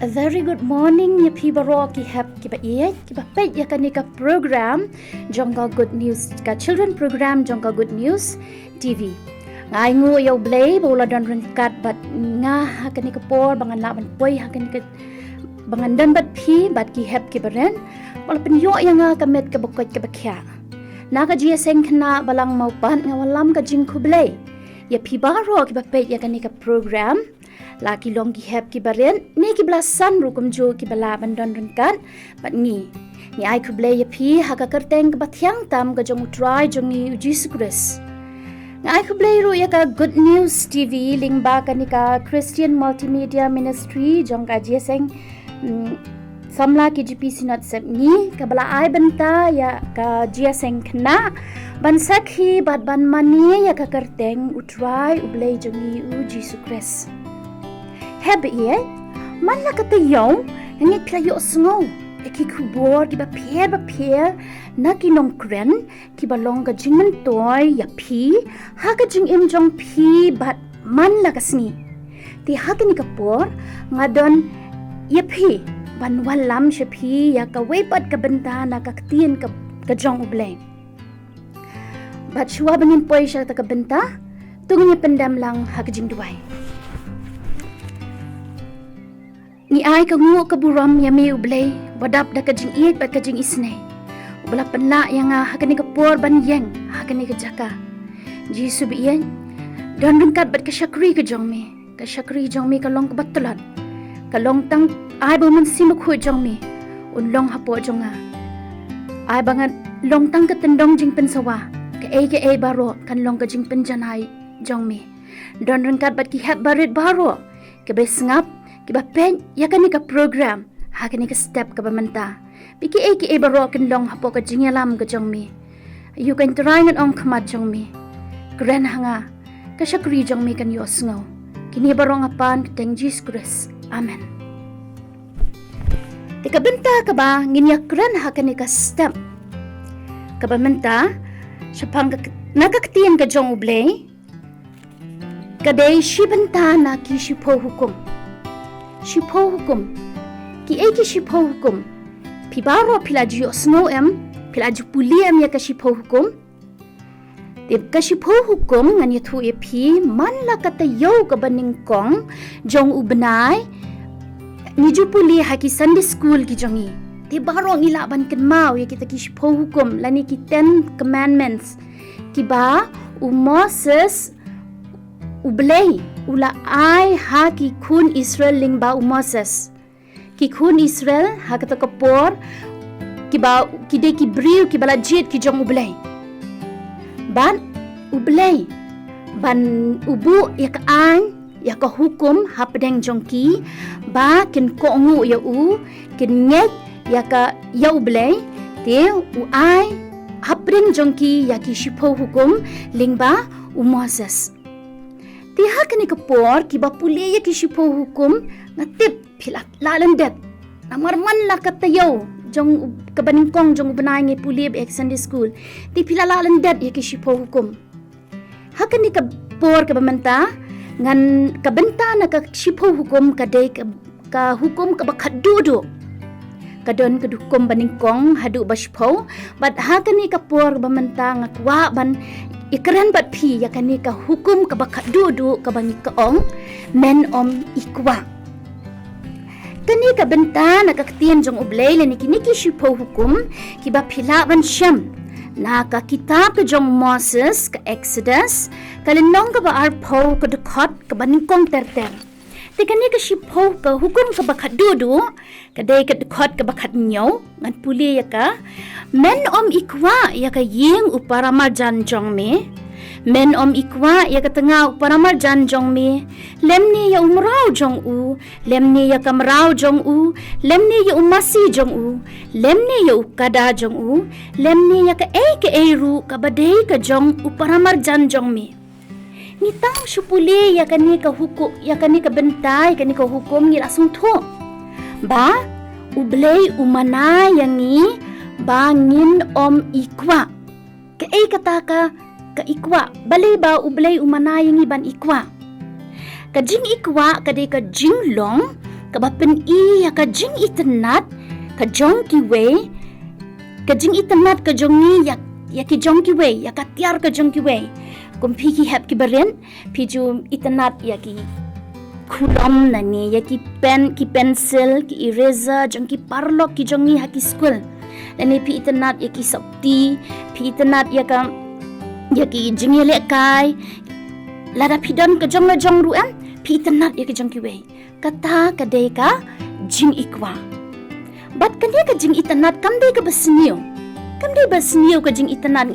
A very good morning, ya pi baro ki hap ki ba ye ki ba pet ya kanika program jong ka good news ka children program jong ka good news TV. Ngai ngu ya Blei bola don ren kat bat nga ha kanika por bangan la ban poi ha kanika bangan dan bat pi bat ki hap ki baren wala pen yo ya nga kamet ka bakot ka bakya. Na ka Jingiaseng Khynnah Balang Mawpat nga wanlam ka Khublei. Ya pi baro ki ba pet ya kanika program laki long ki hep ki baren ni ki belasan rukum jo ki bala bandon rengkat pat ni ai Khublei ya pi ha ka kyrteng ka batyang tam ka jong try jong ni Jesus Christ ai Khublei ru ya ka good news TV ling ba ka ni ka Christian multimedia ministry jong ka Jingiaseng samla ki GPC not sep ni ka bala ai banta ya ka Jingiaseng Khynnah ban sakhi bat ban mani ya ka kyrteng utrai U Blei jong ni Jesus Christ Hebe ye, man la kata yong, ngit playo sngo. Eki khubor ki ba pier, na ki nong kren, ki ba long ka jingman toy ya pi, ha ka jing im jong pi bat man la kasni. Ti ha ka ni kapor, ngadon ya pi, ban wanlam siya pi ya ka wepat ka benta na ka Ktien Ka jong U Blei. Bat shua bangin poy siya ta ka benta, tungin niya pendam lang ha ka jing duway. Ni ai ka ngu ka buram ya mi U Blei badap da ka jing iet bat ka jing isne ubala penla yang ha ka ni ka por ban yeng ha ka ni ka jaka jisu bi yen dan rengkat bat ka syakri ka jong mi ka long ka batulat ka long tang ai bo mynsiem khu jong mi un long ha po jong ai bangat long tang ka tendong jing pen sawa ka e baro kan long ka jing pen janai jong mi dan rengkat bat ki hat barit baro ka be sngap kiba pen ya kan ka program ha kan ka step ka bamanta biki e baro kan long hapo ka jingalam ka jong mi you can try ngan ong khamat jong mi kren hanga ka syakri jong mi kan yo sngo kini barong apan teng Jesus Christ amen tika benta ka ba nginya kren ha kan ka step ka bamanta syapang ka nakaktian ka jong U Blei kadai shibenta na ki shipo hukum Shipo hukum. Ki eki shipo hukum. Pibaro pilaju snow pilaju puli ya ka shipo hukum. Tib ka shipo hukum ngan yathu epi man la kata yo ka baning kong jong U Blei ni ju puli haki Sunday school ki jongi. Tibaro ngila ban ken mau ya kita ki shipo hukum lani ki 10 commandments. Kiba Moses U Blei ula ai ha ki khun Israel ling ba Moses ki khun Israel ha kata kapor ki ba ki de ki briu ki bala jet ki jong U Blei ban U Blei ban ubu ya ka an ya ka hukum hapdeng jong ki ba kin ko ngu ya u kin nget ya ka ya U Blei te u ai hapdeng jong ki ya ki shipo hukum ling ba Moses Tiha kani kapor ki ba puli ya ki shipo hukum ngatip pilat lalandet namar man la katayo jong kabaningkong jong benai ngi puli be Sunday school ti pila lalandet ya ki shipo hukum hakani kapor ka bamanta ngan kabenta na ka shipo hukum kadai ka hukum ka bakadudo kadon kadukum baningkong hadu bashipo bat hakani kapor bamanta ngakwa ban Ikran bat pi ya kani ka hukum ka bakat dudu ka bangi ka ong men om ikwa. Kani ka benta na ka Ktien jong U Blei lani kini ki shipo hukum ki ba pila ban syam. Na ka kitab ka jong Moses ka Exodus ka lenong ka ba arpo ka dukot ka baningkong terter. Ti kani ka shipo ka hukum ka bakat dudu kadai ka dukot ka bakat nyaw ngan puli ya ka men om ikwa ya ka ying uparamar jan jong mi men om ikwa ya ka tengah uparamar jan jong mi lemni ya umrau jong u lemni ya kamrau jong u lemni ya umasi jong u lemni ya ukada jong u lemni ya ka ru ka badai ka jong uparamar jan jong mi ngitang supuli ya kani ka hukum ya kani ka bentai kani ka hukum ngi lasung tho ba U Blei umana yangi bangin om ikwa ka kata ka ikwa bali ba U Blei umana yangi ban ikwa ka jing ikwa ka de ka jinglong kabapen ya ka jing itanat ka jong kiwe ka jing itanat ka jong ni ya ki jong kiwe ya ka tiar ka jong kiwe kumpi ki hap ki baren piju itanat ya ki khulom na ni ya ki pen ki pencil ki eraser jong ki parlok ki jong ni ha ki school lani pi itanat ya ki sabti pi itanat ya ki jingiele kai lada pidon ka jong la jong ruan pi itanat ya ki jong kiwe kata kadai ka jing ikwa bat kande ka jing itanat kamde ka basniyo ka jing itanat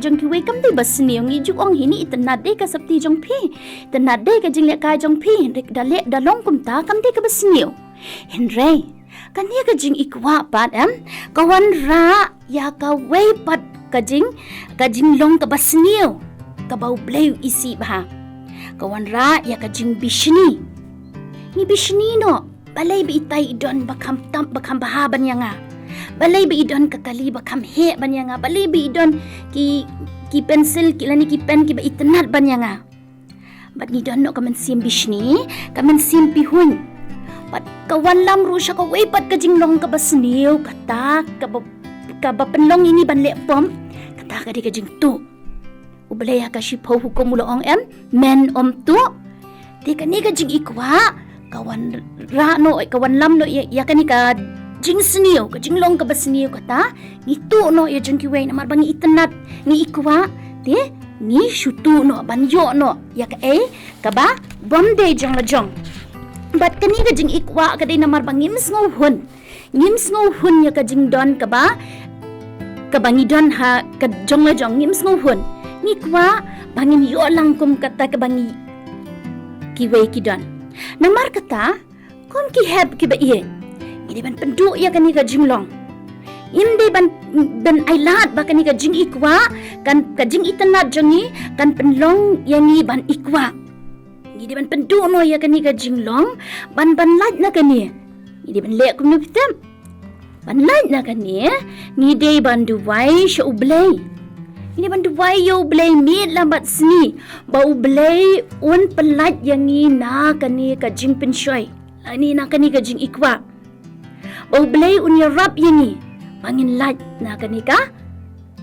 jong kiwe kamde basniyo ngi jong hini itanat de ka sabti jong pi itanat de ka jing le kai jong pi rek dale dalong kumta kamde ka basniyo henre kande ka jing ikwa pat kawan ra ya ka wei pat ka jing long ka basniyo ka bau blei isi bah kawan ra ya ka jing bishni ni bishni no balai bi itai idon bakam tam bakam bahaban yang balai bi idon kakali bakam he ban yang balai bi idon ki pencil ki lani ki pen ki ba itanat ban yang bat ni don no kamen sim bishni kamen sim pihun pat kawan lam ru sya ka wei pat ka jinglong ka basniu kata ka ba penlong ini ban le pom kata ka di ka jingthmu U Blei ka shipo hukum ulo men tu di ka ni ka jing ikwa kawan ra no kawan lam no ya ka ni ka jing sniu ka jinglong ka basniu kata ngitu no ya jing kiwe na marbangi itanat ni ikwa ti ni shutu no banyo no ya ka ka ba bomde jong la jong bat ka ni ka jing ikwa ka dai na marbangi ngim sngo hun ya ka jing don ka ba bangi don ha ka jong la jong ngim sngo hun ni kwa bangin yo lang kum kata ka bangi kiwe kidon namar kata kom ki heb ki ba iye ini ban pendu ya kan ni ka jinglong inde ban ailat ba kan ni ka jing ikwa kan ka jing itanat jongi kan penlong yang ni ban ikwa ini ban pendu no ya kan ni ka jinglong ban lat na kan ni ini ban le kum no pitam ban lat na kan ni de ban duwai sha U Blei ini bantu wayo Blei mit lambat seni bau Blei un pelat yang ni na kani ka jing penshoy ani na kani ka jing ikwa bau Blei un iarap yang ni mangin lat na kani ka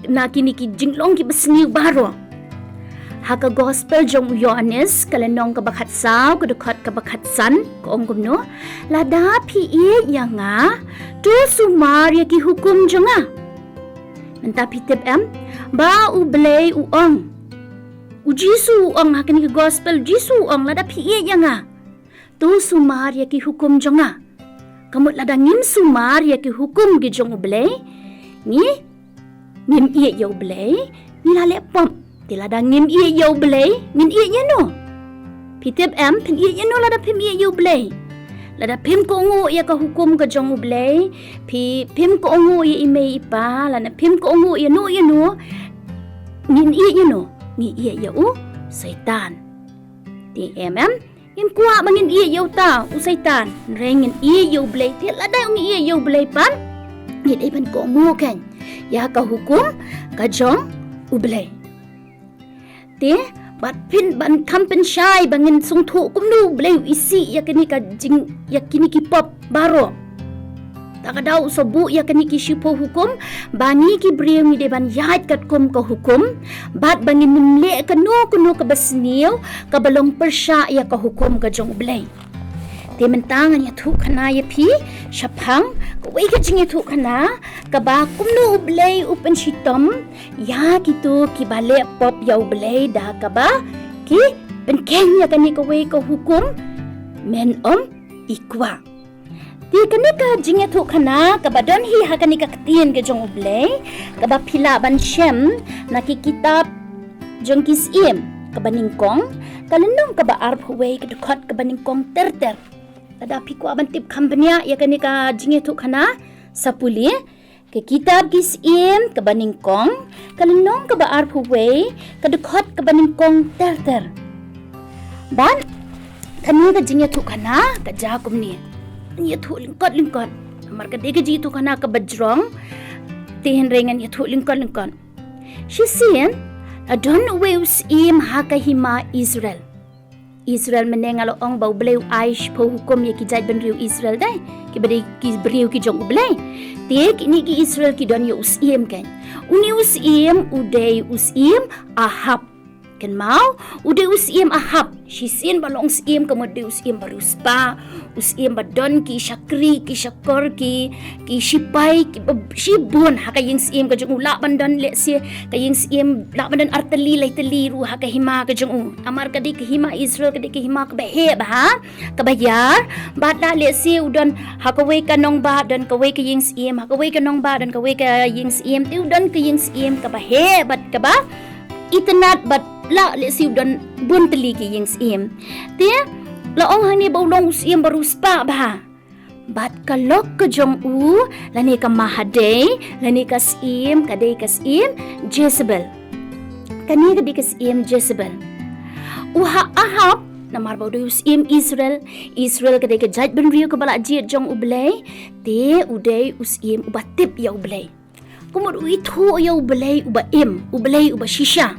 na kini ki jinglong ki besni baro haka gospel jong Yohanes kalenong ka bakat saw ka dukat ka bakat san ko kumno lada pi yang tu sumar ya ki hukum jonga Menta pitip ba U Blei uong U Jisu uong hakani ke gospel Jisu uong lada piye yang tu sumar ya ki hukum jonga kamut lada ngim sumar ya ki hukum ki jong U Blei ni ngim iye ya U Blei ni lale pom ti lada ngim iye ya U Blei ngin iye ya no pitip pin iye ya no lada pim iye ya U Blei lada pim ko ngu ya ka hukum ka jong U Blei pim ko ngu ya ime ipa lada pim ko ngu ya no ngin iya ya no ni iya ya U setan ti im kuat bangin iya ya ta U setan rengin iya ya U Blei ti lada ngi iya ya U Blei pan ni dai pan ko ngu kan ya ka hukum ka jong U Blei ti bat pin ban kampen syai bangin sngewthuh kumno Blei isi ya kini ka jing ya kini ki pop baro tak ada sobu ya kini ki shipo hukum bani ki briu ni de ban yat kat kum ka hukum bat bangin nimle ka kuno ka basniu ka balong persya ya ka hukum ka jong Blei te mentangan ya thu khana ya pi shapang ka wei ka jing ya thu khana ka ba kumno Blei upen shitom ya gitu ki bale pop ya Blei da ka ba ki pen kenya kani ka wei ka hukum men ikwa ti kani ka jing ya thu khana ka ba don hi ha kani ka Ktien ka jong Blei ka ba phila ban shem na ki kitab jong kisiem ka ba ningkong kalenong ka ba arp huwei ka dukot ka ba ningkong terter ada piku aban tip kampanya ya kani ka jing ya thu khana sapuli ke kitab kisiem ka ba ningkong kalenong ka ba arp huwei ka dukot ka ba ningkong terter ban kani ka jing ya thu khana ka jakum ni ya thu lingkot mar ka de ka ji thu khana ka bajrong tihin rengan ya thu lingkot shisien adon weus im haka hima Israel Israel menengalo ong bau Blei aish po hukum ya ki jaj ben riu Israel dai ki beriu ki jong Blei te ki ni ki Israel ki don yo usiem kan uni usiem udai usiem ahab kan mau udai usiem ahab shisin balong usiem kemudian usiem baru spa usiem badon ki syakri ki syakor ki shipai ki shibun haka yang siem ka jong ula bandan le se ka yang siem la bandan arteli lai teli ru haka hima ka jong amar ka di ke hima Israel ka di ke hima ka behe ba ka bayar bat la le se udon haka we ka nong ba dan ka we ka yang siem haka we ka nong ba dan ka we ka yang siem ti udon ka yang siem ka behe bat ka ba itanat bat la le si udon bun teli ki yang siem ti la ong hani baulong siem baru spa ba bat kalok ka jong lani ka mahadei lani ka siem kadai ka siem Jezebel kani ka di ka siem Jezebel uha ahab namar bau do siem Israel kadai ka jaj ben riu ka bala jiet jong U Blei te udai usiem ubatip ya U Blei kumur uithu ya U Blei U Blei shisha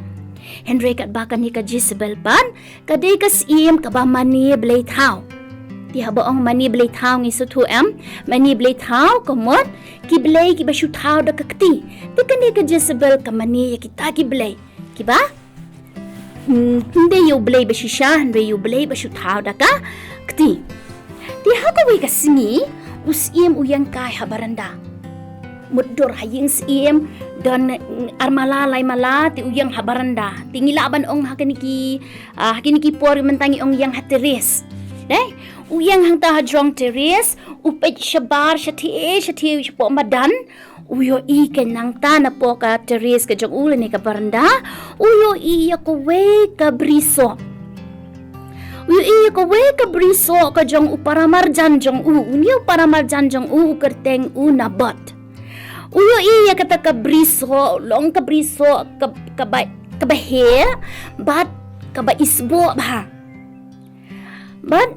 Henry kat bakan ni ka Jezebel pan kadai ka siem ka ba mani Blei thau ti habaong mani Blei thau ngi suthu mani Blei thau komot ki Blei ki ba shu thau da kakti ti kani ka Jezebel ka mani ya kita ki Blei ki ba hindi yu Blei ba shisha hindi yu Blei ba shu thau da ka kti ti hakawi ka singi usiem uyang kai habaranda mudur haying siem dan armala lai mala ti uyang habaranda tingilaban ong hakiniki por mentangi ong yang hateres dai uyang hang ta hajrong teres upet shabar shathi po madan uyo i kenang ta na po ka teres ka jong ulan ni ka baranda uyo i ko we ka briso uyo i ko we ka briso ka jong uparamarjan jong unyo paramarjan jong kyrteng nabot uyo iya kata kabriso long kabriso kabahe bat kaba isbo ba bat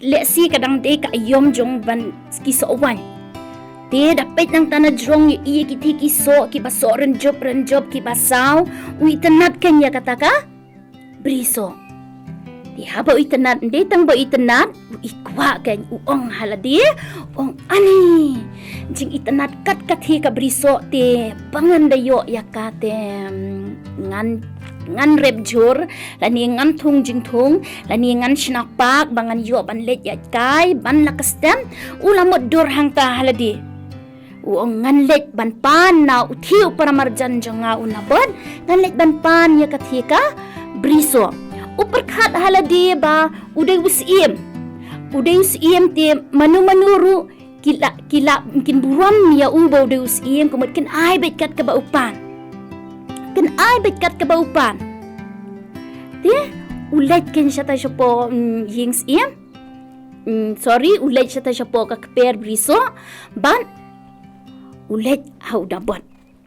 lesi kadang de ka ayom jong ban kisowan te dapat nang tanah jong iya kiti kiso ki baso renjob ki basaw uitanat kanya kata ka briso di haba itanat de tang ba itanat ikwa kan uong haladi ong ani jing itanat kat hi ka briso te bangan dayo yakate ngan repjur lani ngan thung jingthung lani ngan shnakpak bangan yo ban let ya kai ban lakastem ulamot dur hang ta haladi uong ngan let ban pan na uthiu para marjan jonga unabod ngan let ban pan ya kathika briso uperkhat haladi ba udai usiem te manu kila mungkin buram ya ubau udai usiem kemudian ai betkat ke baupan te ulet ken syata syapo ying siem ulet syata syapo ka keper briso ban ulet hau nabot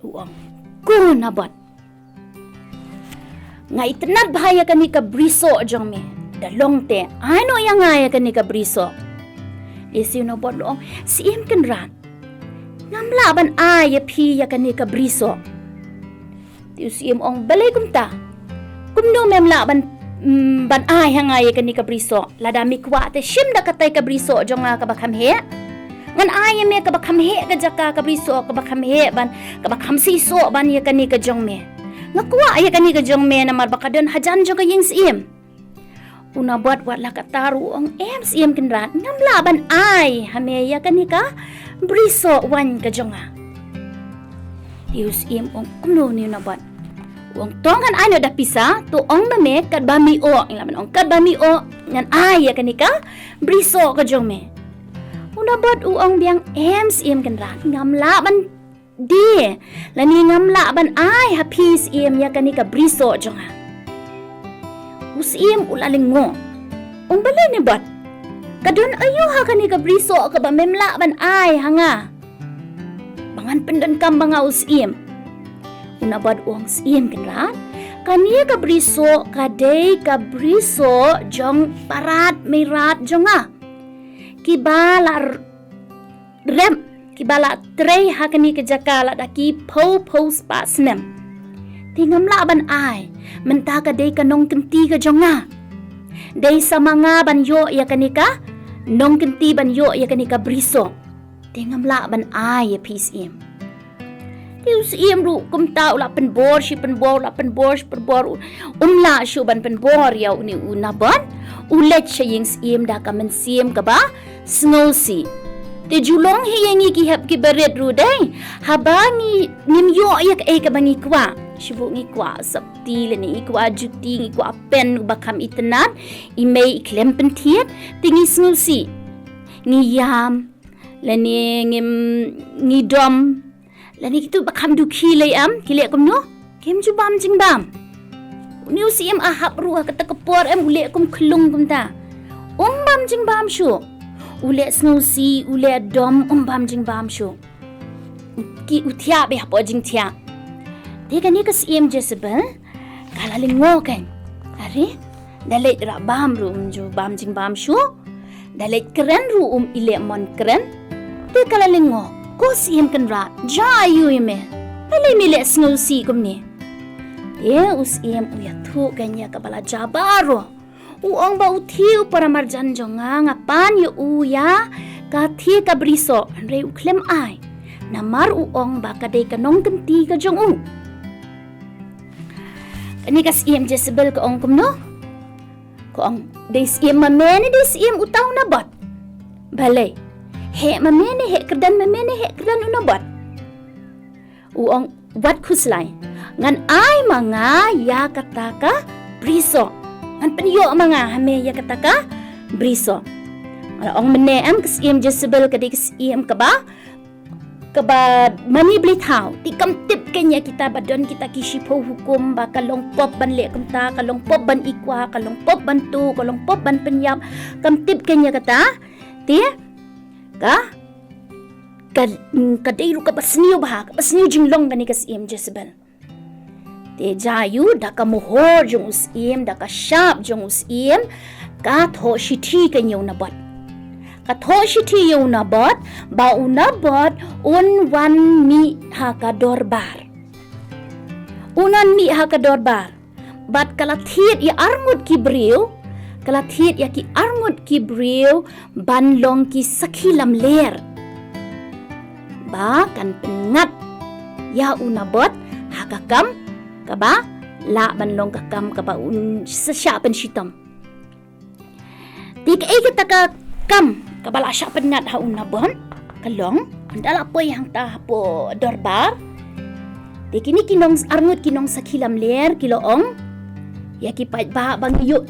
uang ko nabot ngai tenat bahaya kani ka briso jong me dalong te ano yang ngaya kani ka briso isi no bodong siem kan ran ngamla ban ay phi ya kani ka briso ti siem ong balay kumta kumno memla ban ay hangaya kani ka briso ladami kwa te shim da katay ka briso jong ka bakham he ngan ay me ka bakham he ka jaka ka briso ka bakham he ban ka bakham siso ban ya kani ka jong me ngakwa ay kani ka jong me na marbakadon hajan jong ka ying siem una buat la kataru ong siem kinran ngam laban ay hameya kani ka briso wan ka jonga tius siem ong kumno ni na buat ong tongan ano da pisa to ong mame kad bami o laban ong kad bami o ngan ay kani ka briso ka jong me una buat ong biang siem kinran ngam laban di lani ngam laban ay hapis iem ya kani ka briso jonga usiem ulalingo ong balay ni bat kadon ayo ha kani ka briso ka ba memla ban ay hanga bangan pendan kam banga usiem una bad ong siem kenra kani ka briso kadai ka briso jong parat mirat jonga kibala rem kibala trei ha kani ka jakala daki po spasnem tingam laban ai menta ka dei ka nong kenti ka jonga Day sa mga banyo ya kanika, nong kenti banyo ya kanika briso. Tingamla ban ay ya PCM. Usiem ru kumta ula penbor si penbor ula penbor umla syu ban penbor ya uni unaban ulet sying siem da ka mynsiem ka ba snowsi te julong hiyangi ki hab ki beret ru dai habangi nim yo ya ka bangi kwa shibu ngi kwa sapti le ni kwa juti ngi kwa pen bakam itenan imei klem pentiet tingi snowsi ngi yam le ni ngi dom lani kitu bakam duki lay kile kumno kem ju bam jing bam uni usiem ahap ruah kata kepor ule kum klung kumta bam jing bam shu ule snowsi ule dom bam jing bam shu ki utia be hapo jing tia de kan ka siem Jezebel kala lingo kan are dalai ra bam ru ju bam jing bam shu dalai keren ru ile mon keren de kala lingo ko siem kan ra jayu ime pale mile snowsi kumni usiem uya thu kanya kabala jabaro uong ba uthiu para marjan jonga ngapan yu uya ka thi ka briso re uklem ai namar uong ba kadai kanong kenti ka jong kani ka siem Jezebel ko ong kumno ko ong dei siem mamene dei siem utaw na bot bale he mamene he kerdan unabat uong wat khuslai ngan ai mga ya kataka briso ngan penyo mga hame ya kataka briso ala ong meneam kasiem Jezebel kadi kasiem kaba mani blithau tikam tip kanya kita badon kita kisipo hukum ba kalong pop ban le kumta kalong pop ban ikwa kalong pop ban tu kalong pop ban penyap kam tip kanya kata ti kadairu ka sngewbha ka jinglong kani ka siem Jezebel te jayu da ka mohor jong usiem da ka sharp jong usiem ka tho shithi ka nyaw na bot ka tho shithi yaw na bot ba unabot wan mi ha ka dorbar unan mi ha ka dorbar bat kalathit ya armut kibriu kalathit ya ki armut ki brew banlong ki sakhilam ler ba kan pengat ya unabot hakakam kaba la banlong kakam kaba un sasya pen shitam tik ay kita kam kabala sya pengat ha unabon kalong andala po yang ta po dorbar tik ini kinong armut kinong sakhilam ler kiloong ya ki pat ba bang yo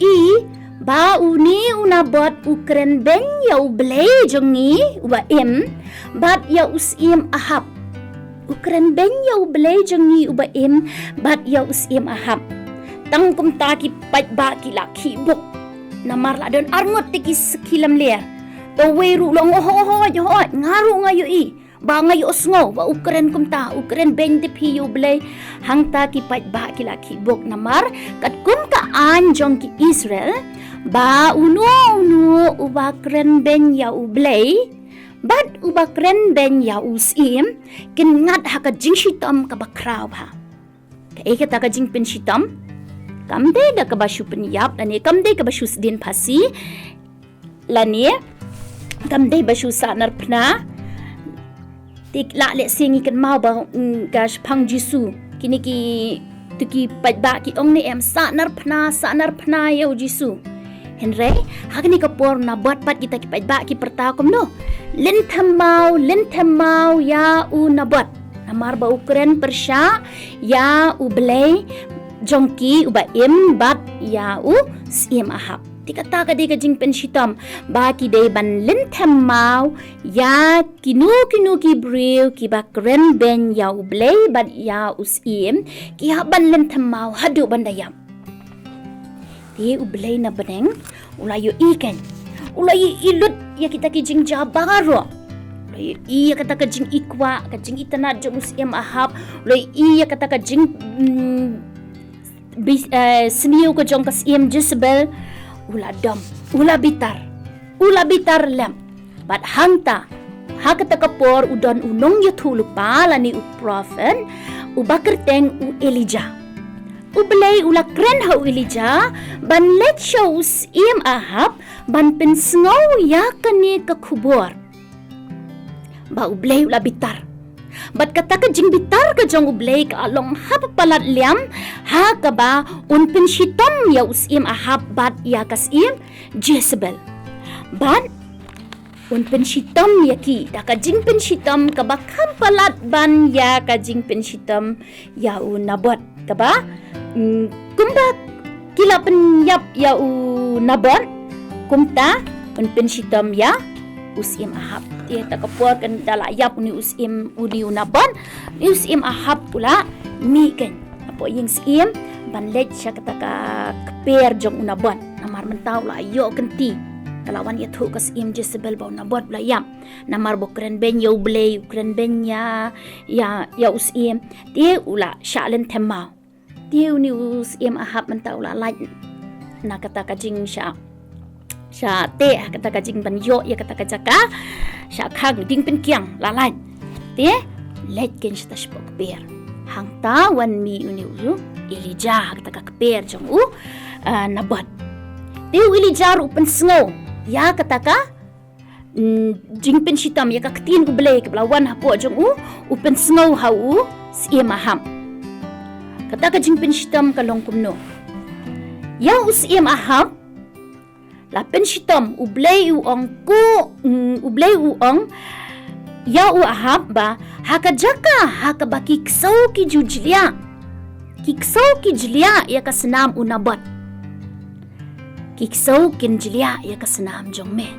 ba uni unabot ukren ben ya U Blei jongi uba bat ya usiem ahap ukren ben ya U Blei jongi uba bat ya usiem ahap tangkum taki pat ba ki laki bok namar la don arngot tiki sekilam ler to weru long ho ngaru ngayo ba ngayo osngo ba ukren kumta ukren ben de pi U Blei hangta ki pat ba ki laki bok namar kat kum ka an jong ki Israel ba uno uba kren ben ya U Blei bat uba kren ben ya usiem kin ngat ha ka jingshitam ka bakraw ha ka kata ka jing penshitam kamde da ka bashu penyap lani kamde ka bashu din phasi lani kamde bashu sanar phna tik la le singi kan mau ba gash phang jisu kini ki tuki padba ki ong ni em sanar phna ya jisu Henry, hakni kapor na bat kita ki ba ki pertakom no. Lenthamau ya u nabat. Namar ba Ukren Persya ya U Blei jongki uba bat ya u siem ahap. Tikata ka di ka jing penshitam ba ki day ban lenthamau ya kinu ki brew ki ba kren ben ya U Blei bat ya u siem ki haban lenthamau hadu bandayam. Di U Blei na beneng ulayo ikan ulayo ilut ya kita kijing jabaro ulayo iya kata kajing ikwa kajing itanad jong usiem ahap ulayo iya kata kajing seniu ko jong kasiem Jezebel ula bitar lem bat hangta hakata kapor udon unong yuthu lupa lani u prophet u bakerteng u Elijah U Blei ula kren hau ilija ban let siya usiem ahap ban pensngaw ya kani ka khubor. Ba U Blei ula bitar. Bat kata ka jing bitar ka jong U Blei ka along hap palat liam ha ka ba un penshitom ya usiem ahap bat ya kasim Jezebel. Bat un penshitom ya ki da ka jing penshitom ka ba kampalat ban ya ka jing penshitom ya u nabot ka ba kumba kila penyap ya u nabot kumta un penshitom ya usim ahap dia tak kepuar kan dala yap uni usim uni unabon ni usim ahap pula mi kan apa yang sim ban let sya kata ka keper jong unabon namar mentau la yo kenti kalawan ya thu kas im Jezebel bau nabot bla yam namar bo kren ben yo Blei kren ben ya usim dia ula syalen temau dia uni usim ahap mentau la lait na kata ka jing sya te kata ka jing ban yo ya kata ka jaka sya khang ding pen kiang la lait dia let ken sya tas pok ber hang tawan mi uni u Elijah kata ka keper jong u nabot dia Elijah ru pen sngo ya kata ka jing pen shitam ya ka Ktien Kublei ke belawan hapo jong u pen sngo hau si maham kata ka jing pen shitam ka long kumno ya usi maham la pen shitam U Blei ong ya u ahab ba haka jaka haka ba kiksau ki jujlia ya ka senam unabot kiksau kin jlia ya ka senam jong me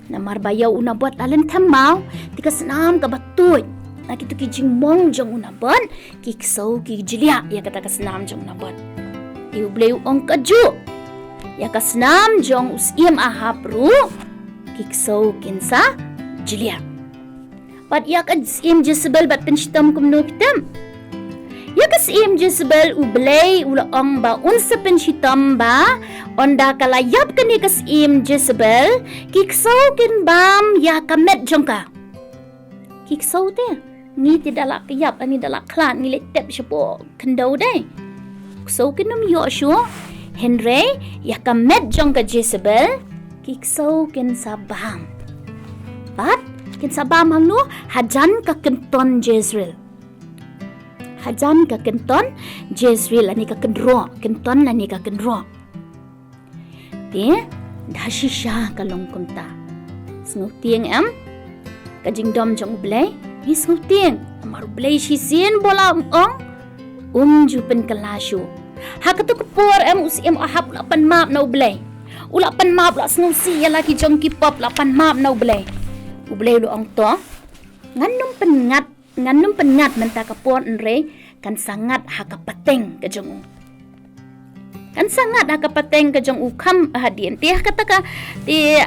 namar bayaw unabot alen thamau tika senam ka batut na kitu ki jingmong jong unabot kiksau ki jlia ya ka senam jong unabot U Blei ong kaju ya ka senam jong usim ahab ru kiksau kin sa jlia pat ya ka sim Jezebel bat penshitam kumno pitam ya kasim Jezebel U Blei ulaong ba unsa penshitam ba onda kalayap kani kasim Jezebel kiksaw kin bam ya kamet jongka kiksaw te ni ti dalak kayap ani dalak klan ni letep sipo kendaw dai kiksaw kin nam yo syo Henry ya kamet jongka Jezebel kiksaw kin sabam pat kin sabam hang no hajan ka kenton Jezreel hajan ka kenton Jezreel ani ka kendro kenton ani ka kendro te dashi sha ka long kumta sngu tieng am ka jingdom jong Blei hi sngu tieng amar Blei shi sin bola ong ju pen kalashu ha ka tu kupor am usim ahap la pan map na Blei ula pan map la sngu si ya laki jong kipop la pan map na Blei U Blei lu ong to nganum pengat menta kapon re kan sangat hakapateng ke jong kan sangat hakapateng ke jong ukam hadien ti kata ka ti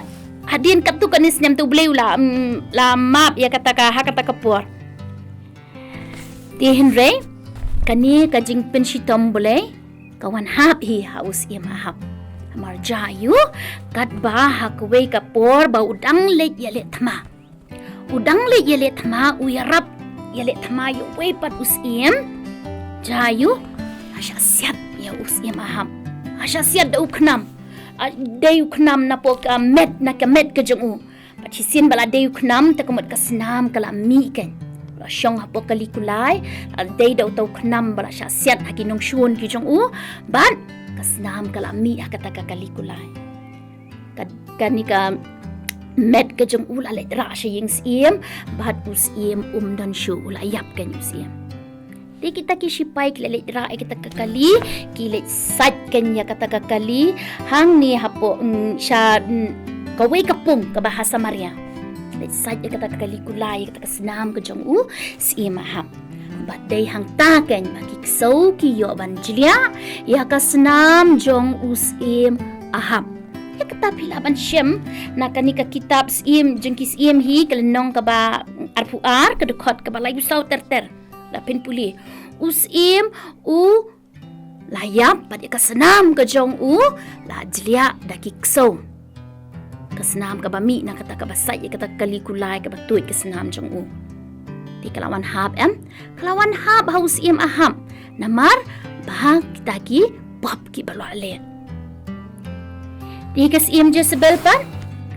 hadien katu kanis nyam tu Blei la map ya kata ka hakata kapor ti Henry kani ka jing penshitom Blei kawan hap hi haus ia mahap amar jayu kat ba hakwe kapor ba udang let ya let thma udang let ya let thma u iarap ya let thma yu we pat usim jayu asya siat ya usim aham asya siat da uknam day uknam na po ka met na ka met ka jong u pat hisin bala day uknam ta kumot ka snam kala mi ken la syong hapo kalikulai day da utaw knam bala asya siat haginong shun ki jong u ban ka snam kala mi akata ka kalikulai kani ka met ka jong ula le ra sha ying sim bat usim dan shu ula yap kan usim di kita ki sipai ki le ra kita kakali ki le sat kan ya kata kakali hang ni hapo sha kawe kapung ka bahasa Maria le sat ya kata kakali kulai kata senam ka jong u sim aham bat day hang taken makiksaw ki yo banjlia ya ka senam jong usim aham ya kata pilaban syem na kani ka kitab sim jengkis im hi kalenong ka ba arpuar ka dekot ka ba layu saw terter lapin puli usim u layap pat ka senam ka jong u la jlia da kiksaw ka senam ka ba mi na kata ka ba sai kata kalikulai ka ba tuit ka senam jong u di kalawan hab haus im aham namar bah kita ki pop ki balok le. Di kas im Jezebel pan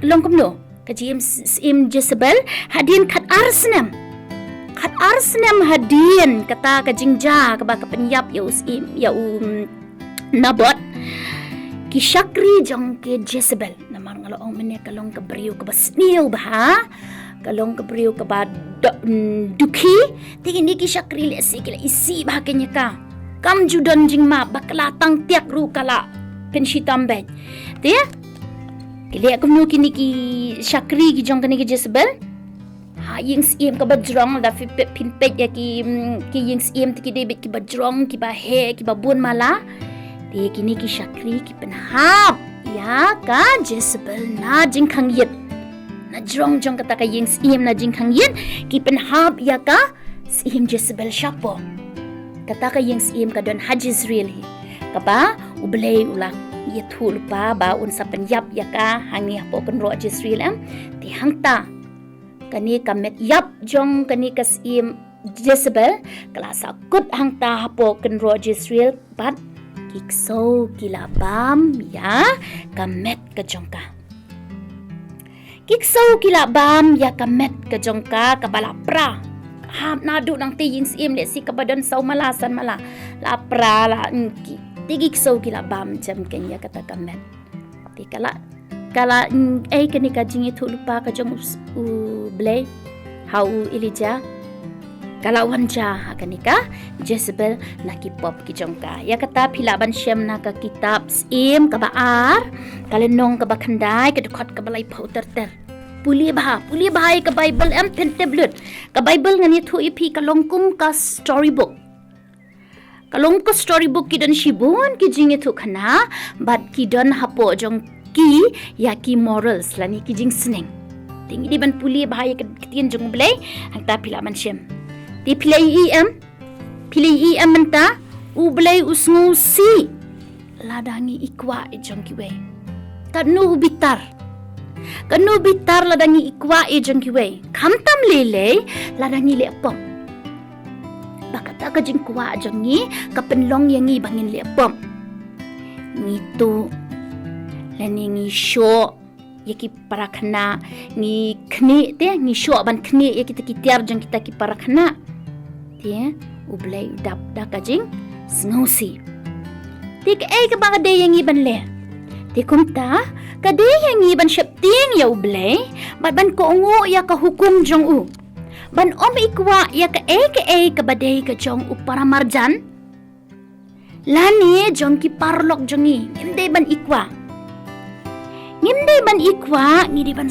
long kumno kaji im Jezebel hadin kat arsnam hadin kata ka jingja ka ba ka penyap ya im ya nabot ki syakri jong ke Jezebel namar ngalong mene kalong ka beriu ka basniu bah kalong ka beriu ka ba duki tingin ni ki syakri le sikila isi bah kenya ka kam judan jingma bakla tang tiak ru kala penshitam ben dia kile kumno kini ki syakri ki jong kani ki Jezebel ha ying sim ka bajrong da fi pin pet ya ki ying sim ti ki debit ki bajrong ki ba he ki ba bun mala dia kini ki syakri ki penhap ya ka Jezebel na jingkhang yet na jrong jong kata ka ying sim na jingkhang yet ki penhap ya ka sim Jezebel syapo kata ka ying sim ka don hajizril hi kaba U Blei ulah ye thul pa ba un sa penyap ya ka hangi hapo kan ro Jezreel ti hangta kani kamet yap jong kani kasim Jezebel kala sakut hangta hapo kan ro Jezreel bat kikso kilabam ya kamet ka jongka kikso kilabam ya kamet ka jongka kabala pra hap nadu nang ti ying sim le si kabadan sau malasan mala la pra la tigik so kila bam jam kenya kata kamet ti kala kani ka jingithmu lupa ka jong U Blei hau Elijah kala wanja kani ka Jezebel na ki pop ki jongka ya kata pilaban syam na ka kitab im ka baar kalenong ka bakhandai ka dekhot ka balai pauter ter puli bahai ka Bible pen tablet ka Bible ngani thu ipi ka longkum ka storybook kalong ko storybook ki don shibun ki jingithmu khana bat ki don hapo jong ki ya ki morals lani ki jing sneng tingi di ban puli bahaya Ktien jong Blei hangta pila man syem ti pilai em menta U Blei usngu si ladangi ikwa jong ki we kanu bitar ladangi ikwa jong ki we khamtam lele ladangi le pom bakata ka jing kuwa jangi kapenlong yang ngi bangin le pom ngito lani ngi sho yaki parakhna ngi khni te ngi sho ban khni yaki tiar jang kita ki parakhna te U Blei dap da ka jing sngosi tik ka ba de yang ngi ban le te kumta ka de yang ngi ban shapting ya U Blei ban ko ngo ya ka hukum jong u ban ikwa ya ka badai ka jong upara marjan lani jong ki parlok jongi ngimdai ban ikwa ngidi ban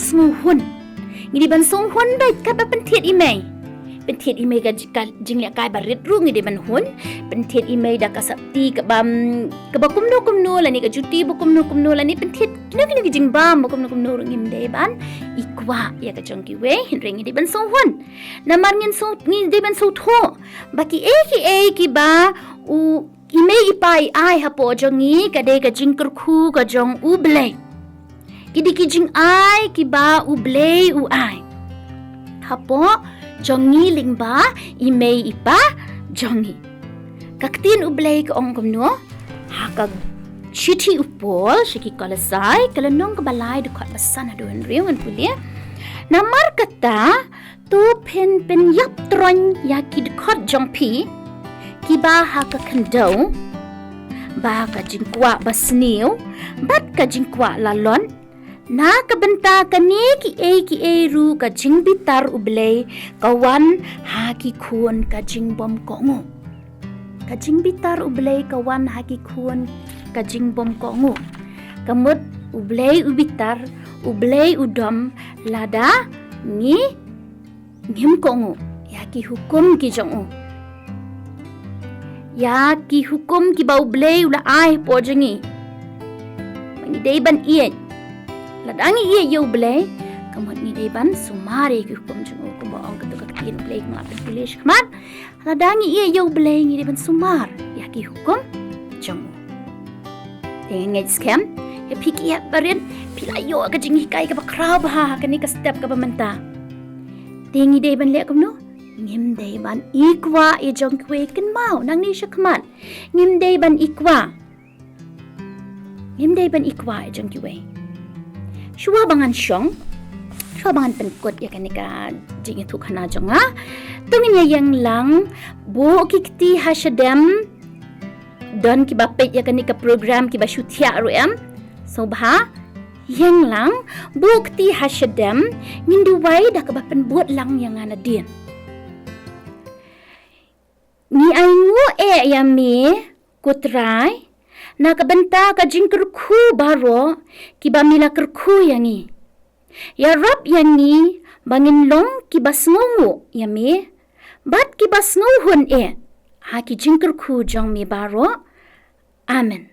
sunghuan bai ka ba pentit imei ka jinglia kai barit ru ngidi ban hun pentit imei da ka sakti ka ba kumno lani ka juti bu kumno lani pentit kini jingbam bu kumno ngimdai ban ikwa ya ka jong ki we hinring ngidi ban sunghuan namar ngidi ban sutho baki ki ba u imei ipai ai hapo jongi ka de ka jing kyrkhu ka jong U Blei kidi ki jing ai ki ba U Blei u ai hapo jongi lingba imei ipa jongi Ktien U Blei ka ong kumno ha ka chiti upol shiki kalasai kalanong ka balai dekat basan aduan riungan pulia namar kata tu pen yap tron ya ki dekat jong pi ki ba ha ka kandau ba ka jingkwa basniu bat ka jingkwa lalon na kabenta kani ki ru ka jingbitar U Blei kawan ha ki khun ka jingbom kongo ka jingbitar U Blei kawan ha ki khun ka jingbom kongo kamut U Blei ubitar U Blei udom lada ngim kongo ya ki hukum ki jong ya ki hukum ki ba U Blei ula ai pojengi mangi dei ban iet ladangi iet U Blei kamut ni dei ban sumari ki hukum jong ko ba ang ketuk Ktien U Blei ma pulish kamat ladangi iet U Blei ni dei ban sumar ya ki hukum jong ngej scam ya piki ya barin pilayo ka jingi kai ka bakraw bah ka ni ka step ka bamanta tingi dei ban le kumno ngimday ban ikwa jong kwe kan mau nang ni siya kaman. Ngimday ban ikwa jong kwe. Shuwa bangan syong. Shuwa bangan penkot ya kanika jingthmu khana jong ha. Tungin ya yang lang bu kikti hasyadem don kiba pet ya kanika program kiba syutia ruem. So bha yang lang bukti hasyadem nginduway dah kebapan buat lang yang ana din. Ni aingu yami kutray nakabenta ka jing kyrkhu baro kiba mila kyrkhu yangi. Iarap yangi banginlong kiba sngongu yami. Bat kiba sngohun ha ki jing kyrkhu jong mi baro. Amen.